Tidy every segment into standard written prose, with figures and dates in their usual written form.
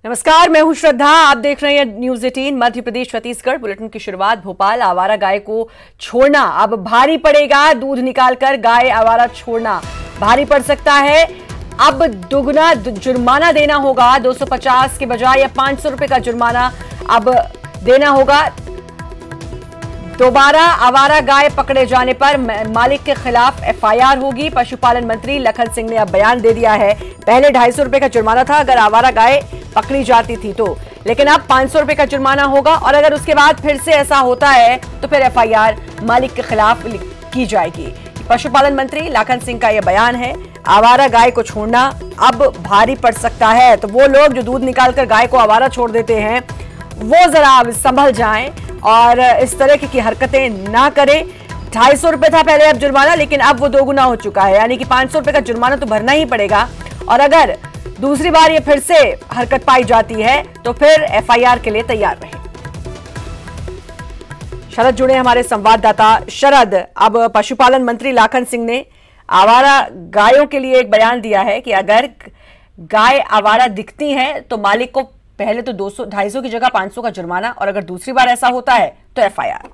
नमस्कार, मैं हूं श्रद्धा। आप देख रहे हैं न्यूज 18 मध्य प्रदेश छत्तीसगढ़। बुलेटिन की शुरुआत भोपाल। आवारा गाय को छोड़ना अब भारी पड़ेगा। दूध निकालकर गाय आवारा छोड़ना भारी पड़ सकता है। अब दुगना जुर्माना देना होगा। 250 के बजाय या 500 रुपए का जुर्माना अब देना होगा। दोबारा आवारा गाय पकड़े जाने पर मालिक के खिलाफ एफआईआर होगी। पशुपालन मंत्री लखन सिंह ने अब बयान दे दिया है। पहले 250 रुपए का जुर्माना था अगर आवारा गाय पकड़ी जाती थी तो, लेकिन अब 500 रुपए का जुर्माना होगा और अगर उसके बाद फिर से ऐसा होता है तो फिर एफआईआर मालिक के खिलाफ की जाएगी। पशुपालन मंत्री लखन सिंह का यह बयान है। आवारा गाय को छोड़ना अब भारी पड़ सकता है, तो वो लोग जो दूध निकालकर गाय को आवारा छोड़ देते हैं वो जरा संभल जाएं और इस तरह की हरकतें ना करें। 250 रुपए था पहले अब जुर्माना, लेकिन अब वो दोगुना हो चुका है, यानी कि 500 रुपए का जुर्माना तो भरना ही पड़ेगा। और अगर दूसरी बार ये फिर से हरकत पाई जाती है तो फिर एफआईआर के लिए तैयार रहें। शरद जुड़े हमारे संवाददाता। शरद, अब पशुपालन मंत्री लखन सिंह ने आवारा गायों के लिए एक बयान दिया है कि अगर गाय आवारा दिखती हैं तो मालिक को पहले तो 200-250 की जगह 500 का जुर्माना और अगर दूसरी बार ऐसा होता है तो एफआईआर।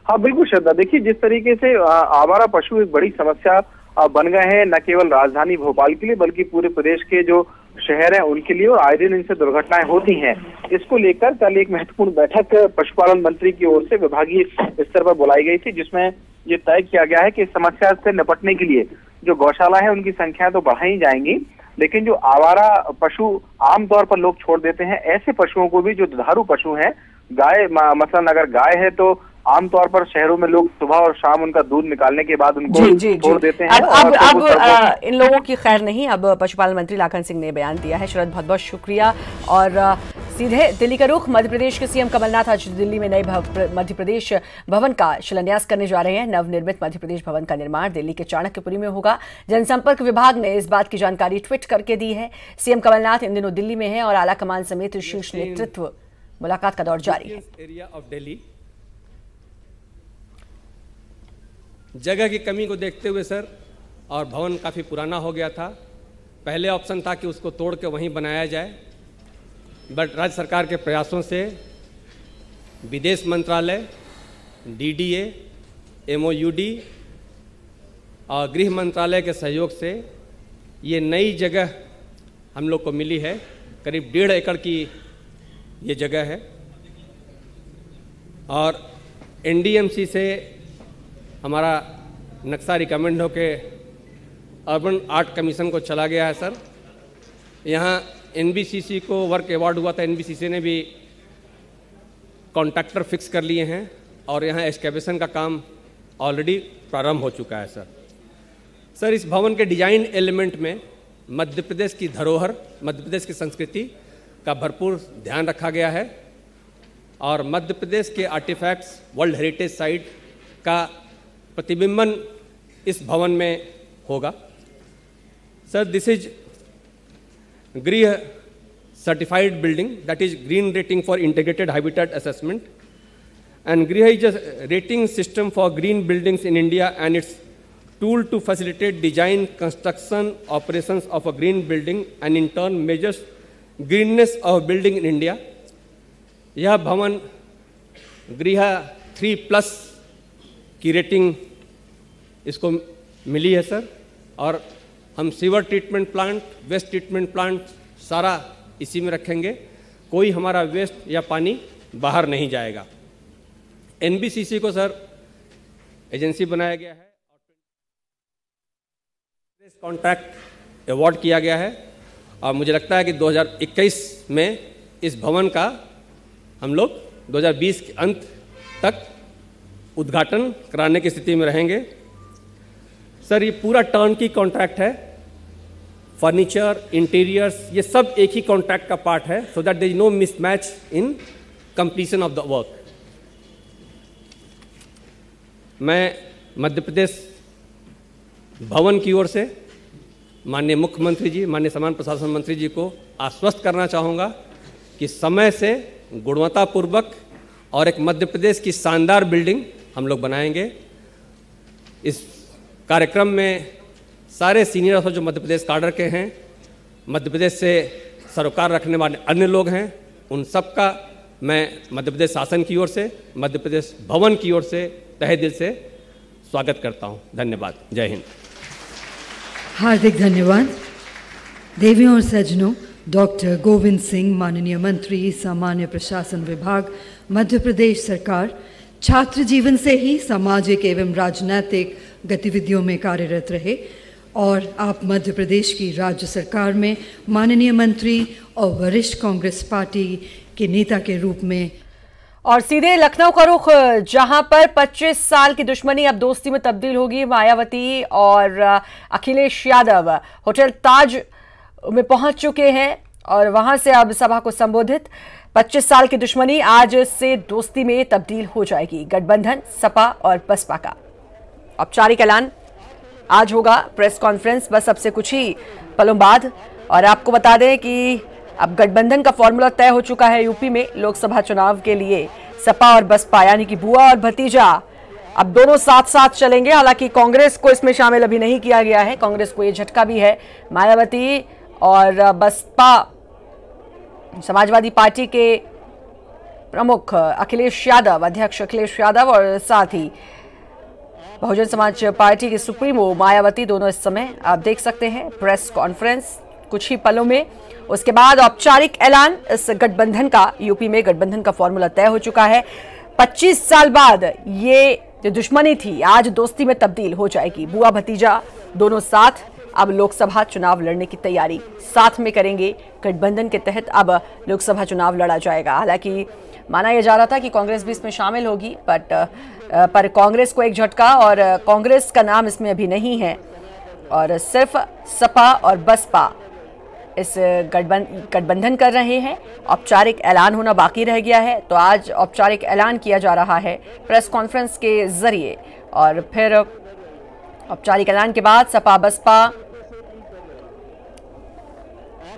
हाँ बिल्कुल श्रद्धा, देखिए जिस तरीके से आवारा पशु एक बड़ी समस्या बन गए हैं न केवल राजधानी भोपाल के लिए बल्कि पूरे प्रदेश के जो शहर हैं उनके लिए, और आए दिन इनसे दुर्घटनाएं होती हैं। इसको लेकर कल एक महत्वपूर्ण बैठक पशुपालन मंत्री की ओर से विभागीय स्तर पर बुलाई गई थी, जिसमें ये तय किया गया है कि इस समस्या से निपटने के लिए जो गौशाला है उनकी संख्या तो बढ़ाई जाएंगी, लेकिन जो आवारा पशु आमतौर पर लोग छोड़ देते हैं, ऐसे पशुओं को भी, जो दुधारू पशु हैं, गाय मसलन अगर गाय है तो आमतौर पर शहरों में लोग सुबह और शाम उनका दूध निकालने के बाद उनको छोड़ देते हैं। अब इन लोगों की खैर नहीं। अब पशुपालन मंत्री लखन सिंह ने बयान दिया है। शरद, बहुत बहुत शुक्रिया। और सीधे दिल्ली का रुख। मध्य प्रदेश के सीएम कमलनाथ आज दिल्ली में नए मध्य प्रदेश भवन का शिलान्यास करने जा रहे हैं। नवनिर्मित मध्य प्रदेश भवन का निर्माण दिल्ली के चाणक्यपुरी में होगा। जनसंपर्क विभाग ने इस बात की जानकारी ट्वीट करके दी है। सीएम कमलनाथ इन दिनों दिल्ली में हैं और आला कमान समेत शीर्ष नेतृत्व मुलाकात का दौर जारी है। जगह की कमी को देखते हुए सर, और भवन काफ़ी पुराना हो गया था, पहले ऑप्शन था कि उसको तोड़ के वहीं बनाया जाए, बट राज्य सरकार के प्रयासों से विदेश मंत्रालय, डीडीए, एमओयूडी और गृह मंत्रालय के सहयोग से ये नई जगह हम लोग को मिली है। करीब 1.5 एकड़ की ये जगह है और एनडीएमसी से हमारा नक्शा रिकमेंड होके अर्बन आर्ट कमीशन को चला गया है सर। यहाँ एनबीसीसी को वर्क अवार्ड हुआ था, एनबीसीसी ने भी कॉन्ट्रैक्टर फिक्स कर लिए हैं और यहाँ एक्सकेवेशन का काम ऑलरेडी प्रारंभ हो चुका है सर। सर, इस भवन के डिजाइन एलिमेंट में मध्य प्रदेश की धरोहर, मध्य प्रदेश की संस्कृति का भरपूर ध्यान रखा गया है और मध्य प्रदेश के आर्टिफैक्ट्स, वर्ल्ड हेरिटेज साइट का प्रतिबिंबन इस भवन में होगा सर। दिस इज गृह certified building, that is green rating for integrated habitat assessment, and गृह is a rating system for green buildings in India and it's tool to facilitate design, construction, operations of a green building and in turn measures greenness of building in India. यह भवन गृह 3+ की rating इसको मिली है sir, और हम sewer treatment plant, waste treatment plant सारा इसी में रखेंगे। कोई हमारा वेस्ट या पानी बाहर नहीं जाएगा। एनबीसीसी को सर एजेंसी बनाया गया है और कॉन्ट्रैक्ट अवार्ड किया गया है और मुझे लगता है कि 2021 में इस भवन का हम लोग 2020 के अंत तक उद्घाटन कराने की स्थिति में रहेंगे सर। ये पूरा टर्न की कॉन्ट्रैक्ट है, फर्नीचर, इंटीरियर्स, ये सब एक ही कॉन्ट्रैक्ट का पार्ट है, so that there is no mismatch in completion of the work. मैं मध्य प्रदेश भवन की ओर से माननीय मुख्यमंत्री जी, माननीय सामान्य प्रशासन मंत्री जी को आश्वस्त करना चाहूँगा कि समय से गुणवत्तापूर्वक और एक मध्य प्रदेश की शानदार बिल्डिंग हम लोग बनाएंगे। इस कार्यक्रम में सारे सीनियर अफसर जो मध्य प्रदेश काडर के हैं, मध्य प्रदेश से सरोकार रखने वाले अन्य लोग हैं, उन सबका मैं मध्य प्रदेश शासन की ओर से, मध्य प्रदेश भवन की ओर से तहे दिल से स्वागत करता हूं। धन्यवाद। जय हिंद। हार्दिक धन्यवाद। देवियों और सज्जनों, डॉक्टर गोविंद सिंह, माननीय मंत्री सामान्य प्रशासन विभाग, मध्य प्रदेश सरकार, छात्र जीवन से ही सामाजिक एवं राजनीतिक गतिविधियों में कार्यरत रहे और आप मध्य प्रदेश की राज्य सरकार में माननीय मंत्री और वरिष्ठ कांग्रेस पार्टी के नेता के रूप में। और सीधे लखनऊ का रुख, जहां पर 25 साल की दुश्मनी अब दोस्ती में तब्दील होगी। मायावती और अखिलेश यादव होटल ताज में पहुंच चुके हैं और वहां से अब सभा को संबोधित। 25 साल की दुश्मनी आज से दोस्ती में तब्दील हो जाएगी। गठबंधन सपा और बसपा का औपचारिक ऐलान आज होगा, प्रेस कॉन्फ्रेंस बस अब से कुछ ही पलों बाद। और आपको बता दें कि अब गठबंधन का फॉर्मूला तय हो चुका है। यूपी में लोकसभा चुनाव के लिए सपा और बसपा यानी कि बुआ और भतीजा अब दोनों साथ साथ चलेंगे। हालांकि कांग्रेस को इसमें शामिल अभी नहीं किया गया है, कांग्रेस को ये झटका भी है। मायावती और बसपा समाजवादी पार्टी के प्रमुख अखिलेश यादव, अध्यक्ष अखिलेश यादव और साथ ही बहुजन समाज पार्टी के सुप्रीमो मायावती दोनों इस समय आप देख सकते हैं प्रेस कॉन्फ्रेंस कुछ ही पलों में। उसके बाद औपचारिक ऐलान इस गठबंधन का। यूपी में गठबंधन का फॉर्मूला तय हो चुका है। 25 साल बाद ये जो दुश्मनी थी आज दोस्ती में तब्दील हो जाएगी। बुआ भतीजा दोनों साथ अब लोकसभा चुनाव लड़ने की तैयारी साथ में करेंगे। गठबंधन के तहत अब लोकसभा चुनाव लड़ा जाएगा। हालांकि माना यह जा रहा था कि कांग्रेस भी इसमें शामिल होगी, पर कांग्रेस को एक झटका और कांग्रेस का नाम इसमें अभी नहीं है और सिर्फ सपा और बसपा इस गठबंधन कर रहे हैं। औपचारिक ऐलान होना बाकी रह गया है, तो आज औपचारिक ऐलान किया जा रहा है प्रेस कॉन्फ्रेंस के जरिए और फिर औपचारिक ऐलान के बाद सपा बसपा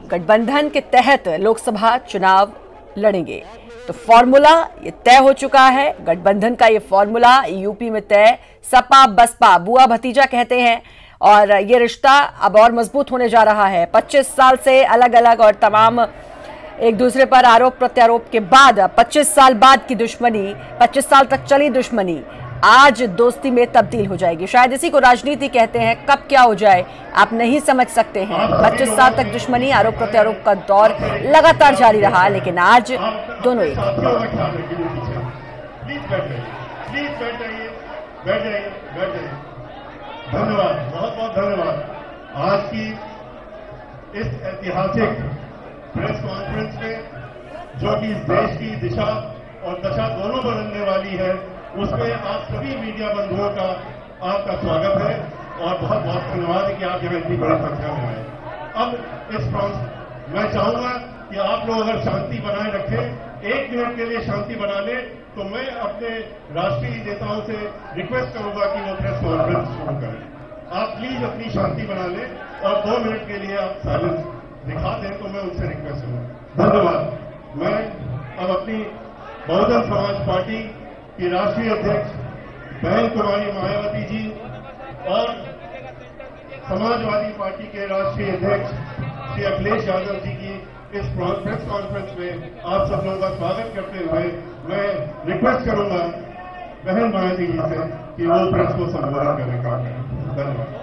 गठबंधन के तहत लोकसभा चुनाव लड़ेंगे। तो फॉर्मूला ये तय हो चुका है। गठबंधन का ये फॉर्मूला यूपी में तय। सपा बसपा बुआ भतीजा कहते हैं और ये रिश्ता अब और मजबूत होने जा रहा है। 25 साल से अलग अलग और तमाम एक दूसरे पर आरोप प्रत्यारोप के बाद 25 साल बाद की दुश्मनी, 25 साल तक चली दुश्मनी आज दोस्ती में तब्दील हो जाएगी। शायद इसी को राजनीति कहते हैं। कब क्या हो जाए आप नहीं समझ सकते हैं। 25 साल तक दुश्मनी, आरोप प्रत्यारोप का दौर लगातार जारी रहा, लेकिन आज दोनों एक। धन्यवाद, बहुत बहुत धन्यवाद। आज की इस ऐतिहासिक प्रेस कॉन्फ्रेंस में जो कि इस देश की दिशा और दशा दोनों बदलने वाली है, उसमें आप सभी मीडिया बंधुओं का आपका स्वागत है और बहुत बहुत धन्यवाद है कि आप यहाँ इतनी बड़ी संख्या में आए। अब इस मैं चाहूंगा कि आप लोग अगर शांति बनाए रखें, 1 मिनट के लिए शांति बना लें, तो मैं अपने राष्ट्रीय नेताओं से रिक्वेस्ट करूंगा कि वो प्रेस कॉन्फ्रेंस शुरू करें। आप प्लीज अपनी शांति बना लें और 2 मिनट के लिए आप साइलेंस दिखा दें, तो मैं उनसे रिक्वेस्ट करूंगा। धन्यवाद। मैं अब अपनी बहुजन समाज पार्टी की राष्ट्रीय अध्यक्ष बहन कुमारी मायावती जी और समाजवादी पार्टी के राष्ट्रीय अध्यक्ष श्री अखिलेश यादव जी की इस प्रेस कॉन्फ्रेंस में आप सब लोगों का स्वागत करते हुए मैं रिक्वेस्ट करूंगा बहन मायावती जी से कि वो प्रेस को संबोधित करेगा। धन्यवाद।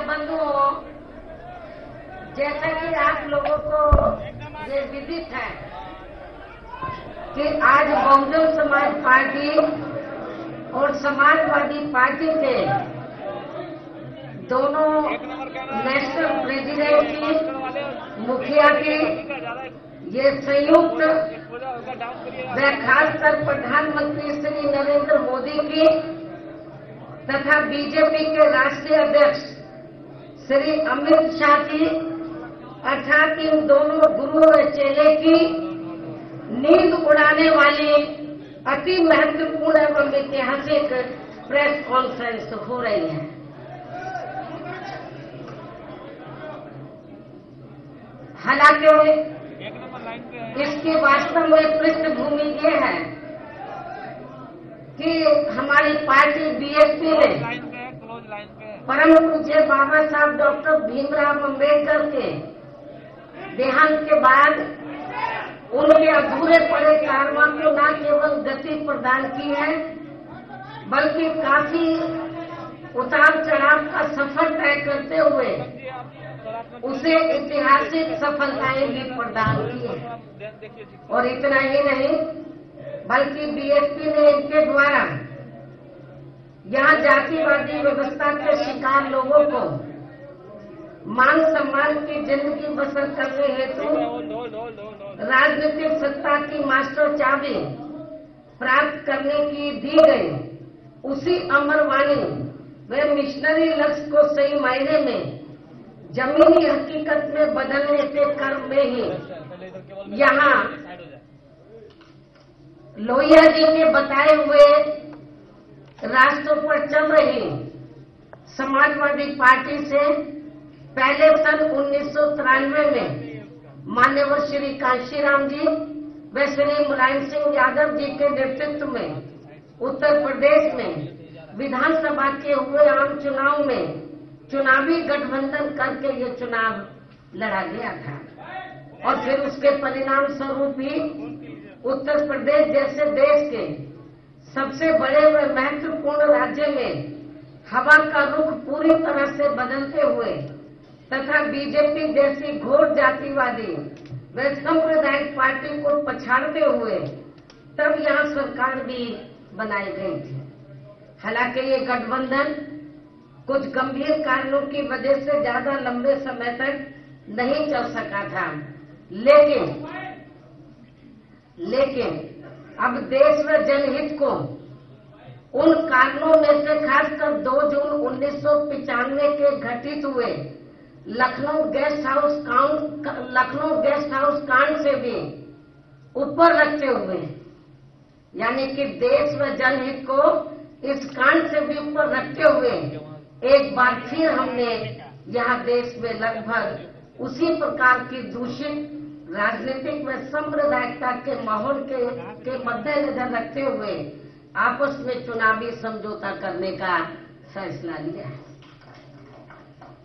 बंधुओं, जैसा कि आप लोगों को ये विदित है कि आज बहुजन समाज पार्टी और समाजवादी पार्टी के दोनों नेशनल प्रेसिडेंट की, मुखिया की ये संयुक्त व खासकर प्रधानमंत्री श्री नरेंद्र मोदी की तथा बीजेपी के राष्ट्रीय अध्यक्ष श्री अमित शाह की अर्थात इन दोनों गुरु व चेले की नींद उड़ाने वाली अति महत्वपूर्ण एवं ऐतिहासिक प्रेस कॉन्फ्रेंस हो रही है। हालांकि इसकी वास्तव में पृष्ठभूमि ये है कि हमारी पार्टी बीएसपी ने परम पूज्य बाबा साहब डॉक्टर भीमराव अम्बेडकर के देहांत के बाद उनके अधूरे पड़े कारवां को न केवल गति प्रदान की है, बल्कि काफी उतार चढ़ाव का सफर तय करते हुए उसे ऐतिहासिक सफलताएं भी प्रदान की है। और इतना ही नहीं, बल्कि बीएसपी ने इनके द्वारा यहाँ जातिवादी व्यवस्था के शिकार लोगों को मान सम्मान की जिंदगी बसर करने हेतु राजनीतिक सत्ता की मास्टर चाबी प्राप्त करने की दी गई उसी अमरवाणी व मिशनरी लक्ष्य को सही मायने में जमीनी हकीकत में बदलने के क्रम में ही यहाँ लोहिया जी के बताए हुए रास्तों पर चल रही समाजवादी पार्टी से पहले सन 1993 में मान्यवर श्री कांशीराम जी व श्री मुलायम सिंह यादव जी के नेतृत्व में उत्तर प्रदेश में विधानसभा के हुए आम चुनाव में चुनावी गठबंधन करके ये चुनाव लड़ा गया था। और फिर उसके परिणाम स्वरूप ही उत्तर प्रदेश जैसे देश के सबसे बड़े व महत्वपूर्ण राज्य में हवा का रुख पूरी तरह से बदलते हुए तथा बीजेपी जैसी घोर जातिवादी व सांप्रदायिक पार्टी को पछाड़ते हुए तब यहाँ सरकार भी बनाई गई थी। हालांकि ये गठबंधन कुछ गंभीर कारणों की वजह से ज्यादा लंबे समय तक नहीं चल सका था, लेकिन अब देश व जनहित को उन कारणों में से खासकर 2 जून 1995 के घटित हुए लखनऊ गेस्ट हाउस कांड से भी ऊपर रखते हुए, यानी कि देश व जनहित को इस कांड से भी ऊपर रखते हुए एक बार फिर हमने यहाँ देश में लगभग उसी प्रकार की दूषित राजनीतिक व सांप्रदायिकता के माहौल के मद्देनजर रखते हुए आपस में चुनावी समझौता करने का फैसला लिया है।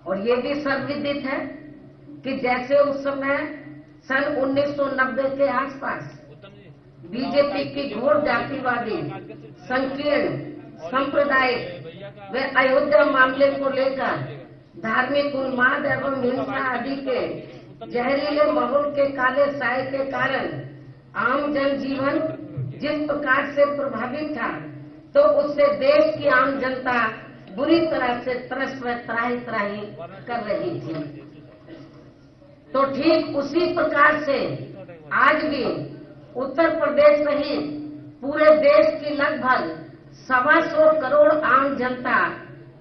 और ये भी सर्वविदित है कि जैसे उस समय सन 1990 के आसपास बीजेपी की घोर जातिवादी संकीर्ण सांप्रदायिक व अयोध्या मामले को लेकर धार्मिक उन्माद एवं हिंसा आदि के जहरीले माहौल के काले साए के कारण आम जनजीवन जिस प्रकार से प्रभावित था, तो उससे देश की आम जनता बुरी तरह से त्रस्त व त्राही कर रही थी। तो ठीक उसी प्रकार से आज भी उत्तर प्रदेश सहित पूरे देश की लगभग 125 करोड़ आम जनता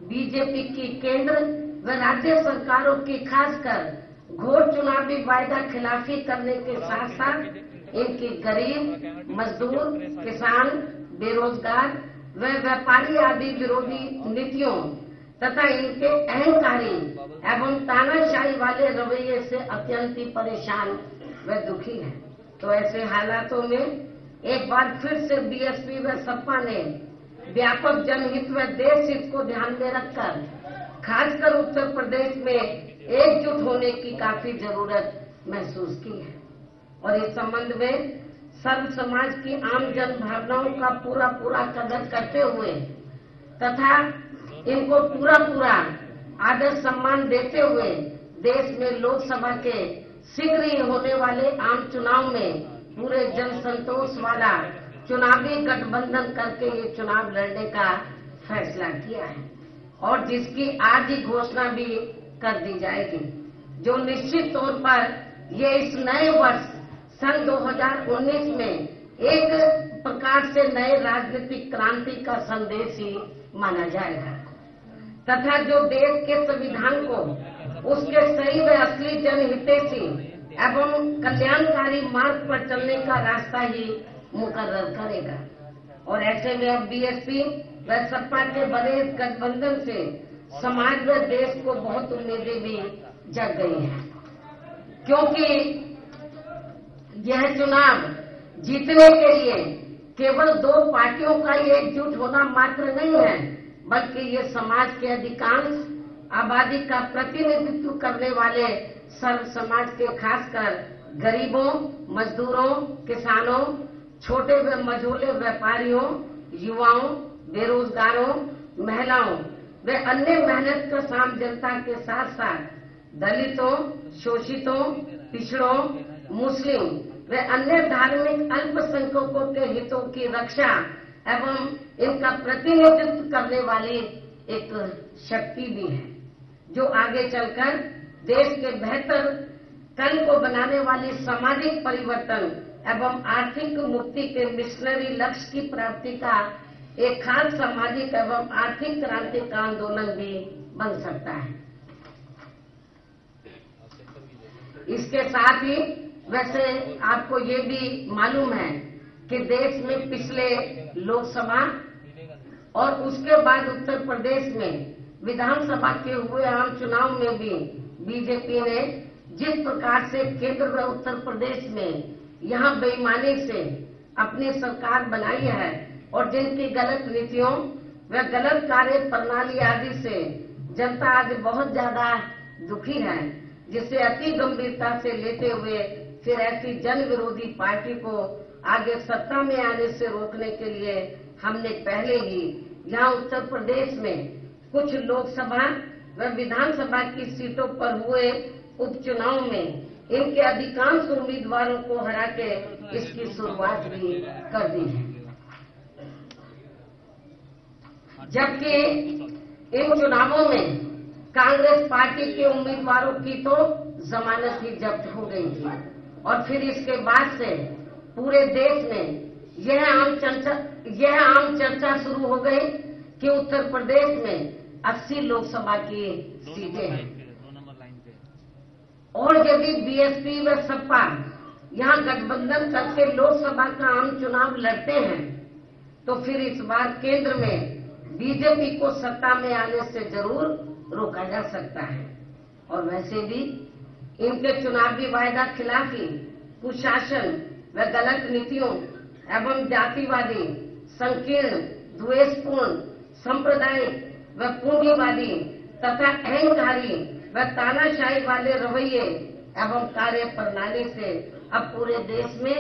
बीजेपी की केंद्र व राज्य सरकारों की खासकर घोर चुनावी वायदा खिलाफी करने के साथ साथ इनकी गरीब, मजदूर, किसान, बेरोजगार व व्यापारी आदि विरोधी नीतियों तथा इनके अहंकारी एवं तानाशाही वाले रवैये से अत्यंत ही परेशान व दुखी है। तो ऐसे हालातों में एक बार फिर से बीएसपी व सपा ने व्यापक जनहित व देश हित को ध्यान में रखकर खासकर उत्तर प्रदेश में एकजुट होने की काफी जरूरत महसूस की है। और इस संबंध में सर्व समाज की आम जन भावनाओं का पूरा कदर करते हुए तथा इनको पूरा आदर सम्मान देते हुए देश में लोकसभा के शीघ्र ही होने वाले आम चुनाव में पूरे जन संतोष वाला चुनावी गठबंधन करके ये चुनाव लड़ने का फैसला किया है और जिसकी आज ही घोषणा भी कर दी जाएगी, जो निश्चित तौर पर ये इस नए वर्ष सन 2019 में एक प्रकार से नए राजनीतिक क्रांति का संदेश ही माना जाएगा तथा जो देश के संविधान को उसके सही व असली जनहितैषी एवं कल्याणकारी मार्ग पर चलने का रास्ता ही मुकर्रर करेगा। और ऐसे में अब बीएसपी व सपा के बड़े गठबंधन से समाज व देश को बहुत उम्मीदें भी जग गई हैं, क्योंकि यह चुनाव जीतने के लिए केवल दो पार्टियों का एकजुट होना मात्र नहीं है, बल्कि ये समाज के अधिकांश आबादी का प्रतिनिधित्व करने वाले सर्व समाज के, खासकर गरीबों, मजदूरों, किसानों, छोटे व मझोले व्यापारियों, युवाओं, बेरोजगारों, महिलाओं वे अन्य मेहनत आम जनता के साथ साथ दलितों, शोषितों, पिछड़ों, मुस्लिम वे अन्य धार्मिक अल्पसंख्यकों के हितों की रक्षा एवं इनका प्रतिनिधित्व करने वाली एक शक्ति भी है, जो आगे चलकर देश के बेहतर कल को बनाने वाली सामाजिक परिवर्तन एवं आर्थिक मुक्ति के मिशनरी लक्ष्य की प्राप्ति का एक खास सामाजिक एवं आर्थिक क्रांति का आंदोलन भी बन सकता है। इसके साथ ही वैसे आपको ये भी मालूम है कि देश में पिछले लोकसभा और उसके बाद उत्तर प्रदेश में विधानसभा के हुए आम चुनाव में भी बीजेपी ने जिस प्रकार से केंद्र व उत्तर प्रदेश में यहाँ बेईमानी से अपनी सरकार बनाई है और जिनकी गलत नीतियों व गलत कार्य प्रणाली आदि से जनता आज बहुत ज्यादा दुखी है, जिसे अति गंभीरता से लेते हुए फिर ऐसी जन विरोधी पार्टी को आगे सत्ता में आने से रोकने के लिए हमने पहले ही यहाँ उत्तर प्रदेश में कुछ लोकसभा व विधानसभा की सीटों पर हुए उपचुनाव में इनके अधिकांश उम्मीदवारों को हरा के इसकी शुरुआत भी कर दी है। जबकि इन चुनावों में कांग्रेस पार्टी के उम्मीदवारों की तो जमानत ही जब्त हो गई थी और फिर इसके बाद से पूरे देश में यह आम चर्चा शुरू हो गई कि उत्तर प्रदेश में 80 लोकसभा की सीटें हैं और यदि बीएसपी व सपा यहां गठबंधन करके लोकसभा का आम चुनाव लड़ते हैं तो फिर इस बार केंद्र में बीजेपी को सत्ता में आने से जरूर रोका जा सकता है। और वैसे भी इनके चुनावी वायदा खिलाफी, कुशासन व गलत नीतियों एवं जातिवादी, संकीर्ण, द्वेषपूर्ण, सांप्रदायिक व पूंजीवादी तथा अहंकारी व तानाशाही वाले रवैये एवं कार्य प्रणाली से अब पूरे देश में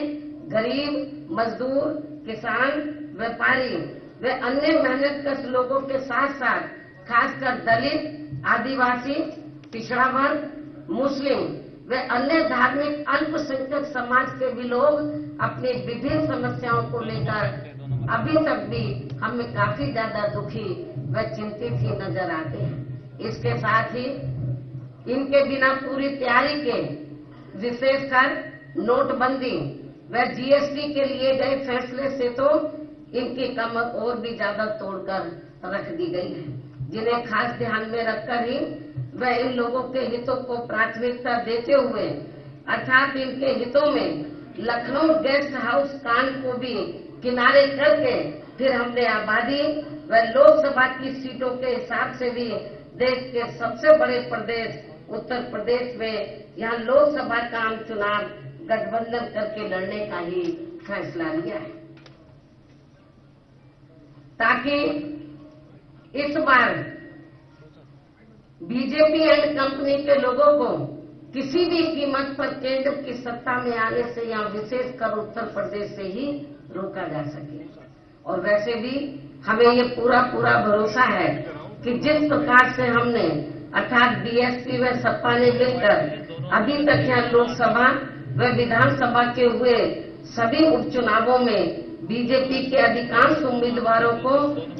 गरीब, मजदूर, किसान, व्यापारी व अन्य मेहनतकश लोगों के साथ साथ खासकर दलित, आदिवासी, पिछड़ा वर्ग, मुस्लिम व अन्य धार्मिक अल्पसंख्यक समाज के भी लोग अपनी विभिन्न समस्याओं को लेकर अभी तक भी हमें काफी ज्यादा दुखी व चिंतित ही नजर आते हैं। इसके साथ ही इनके बिना पूरी तैयारी के विशेषकर नोटबंदी व जीएसटी के लिए गए फैसले से तो इनकी कमर और भी ज्यादा तोड़कर रख दी गई है, जिन्हें खास ध्यान में रखकर ही वह इन लोगों के हितों को प्राथमिकता देते हुए अर्थात इनके हितों में लखनऊ गेस्ट हाउस कांड को भी किनारे करके फिर हमने आबादी व लोकसभा की सीटों के हिसाब से भी देश के सबसे बड़े प्रदेश उत्तर प्रदेश में यहाँ लोकसभा का आम चुनाव गठबंधन करके लड़ने का ही फैसला लिया है, ताकि इस बार बीजेपी एंड कंपनी के लोगों को किसी भी कीमत पर केंद्र की सत्ता में आने से या विशेषकर उत्तर प्रदेश से ही रोका जा सके। और वैसे भी हमें ये पूरा भरोसा है कि जिस प्रकार से हमने अर्थात बीएसपी व सपा ने मिलकर अभी तक यहाँ लोकसभा व विधानसभा के हुए सभी उपचुनावों में बीजेपी के अधिकांश उम्मीदवारों को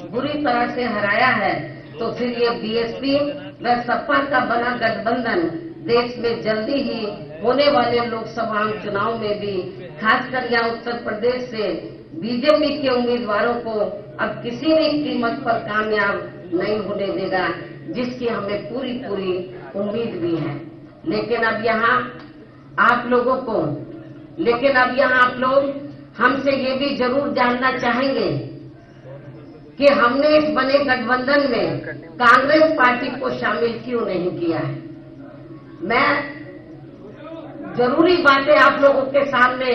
बुरी तरह से हराया है, तो फिर ये बीएसपी व सपा का बना गठबंधन देश में जल्दी ही होने वाले लोकसभा चुनाव में भी खासकर यहाँ उत्तर प्रदेश से बीजेपी के उम्मीदवारों को अब किसी भी कीमत पर कामयाब नहीं होने देगा, जिसकी हमें पूरी उम्मीद भी है। लेकिन अब यहाँ आप लोग हमसे ये भी जरूर जानना चाहेंगे कि हमने इस बने गठबंधन में कांग्रेस पार्टी को शामिल क्यों नहीं किया है। मैं जरूरी बातें आप लोगों के सामने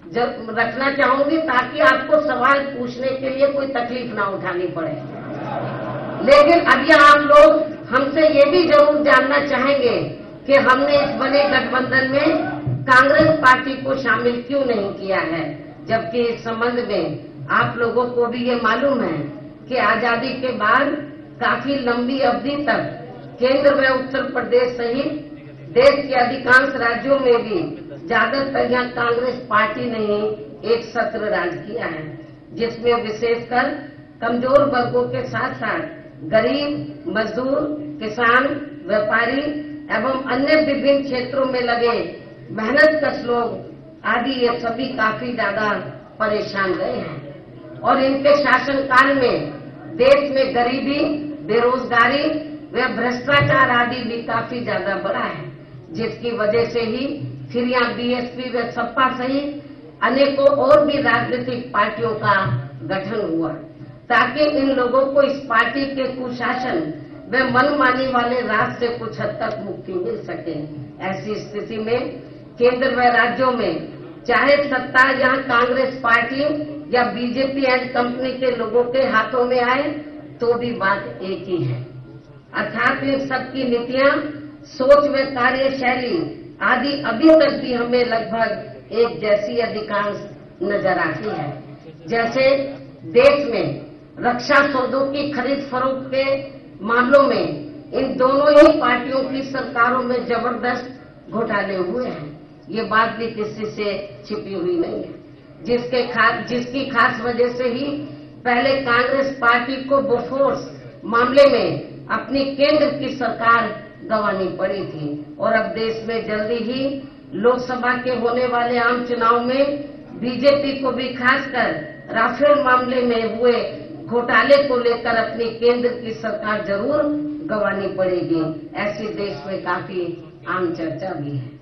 रखना चाहूंगी ताकि आपको सवाल पूछने के लिए कोई तकलीफ ना उठानी पड़े। लेकिन अभी आप लोग हमसे ये भी जरूर जानना चाहेंगे कि हमने इस बने गठबंधन में कांग्रेस पार्टी को शामिल क्यों नहीं किया है, जबकि इस संबंध में आप लोगों को भी ये मालूम है कि आजादी के बाद काफी लंबी अवधि तक केंद्र व उत्तर प्रदेश सहित देश के अधिकांश राज्यों में भी ज्यादातर यहाँ कांग्रेस पार्टी ने ही एक सत्र राज किया है, जिसमें विशेषकर कमजोर वर्गों के साथ साथ गरीब, मजदूर, किसान, व्यापारी एवं अन्य विभिन्न क्षेत्रों में लगे मेहनतकश लोग आदि ये सभी काफी ज्यादा परेशान रहे हैं। और इनके शासनकाल में देश में गरीबी, बेरोजगारी व भ्रष्टाचार आदि भी काफी ज्यादा बढ़ा है, जिसकी वजह से ही फिर यहाँ बीएसपी व सपा सहित अनेकों और भी राजनीतिक पार्टियों का गठन हुआ, ताकि इन लोगों को इस पार्टी के कुशासन व मनमानी वाले राज से कुछ हद तक मुक्ति मिल सके। ऐसी स्थिति में केंद्र व राज्यों में चाहे सत्ता यहाँ कांग्रेस पार्टी या बीजेपी एंड कंपनी के लोगों के हाथों में आए तो भी बात एक ही है, अर्थात इन सबकी नीतियां, सोच व कार्यशैली आदि अभी तक भी हमें लगभग एक जैसी अधिकांश नजर आती है। जैसे देश में रक्षा सौदों की खरीद फरोख्त के मामलों में इन दोनों ही पार्टियों की सरकारों में जबरदस्त घोटाले हुए हैं। ये बात भी किसी से छिपी हुई नहीं है, जिसकी खास वजह से ही पहले कांग्रेस पार्टी को बोफोर्स मामले में अपनी केंद्र की सरकार गंवानी पड़ी थी। और अब देश में जल्दी ही लोकसभा के होने वाले आम चुनाव में बीजेपी को भी खासकर राफेल मामले में हुए घोटाले को लेकर अपनी केंद्र की सरकार जरूर गंवानी पड़ेगी। ऐसी देश में काफी आम चर्चा भी है।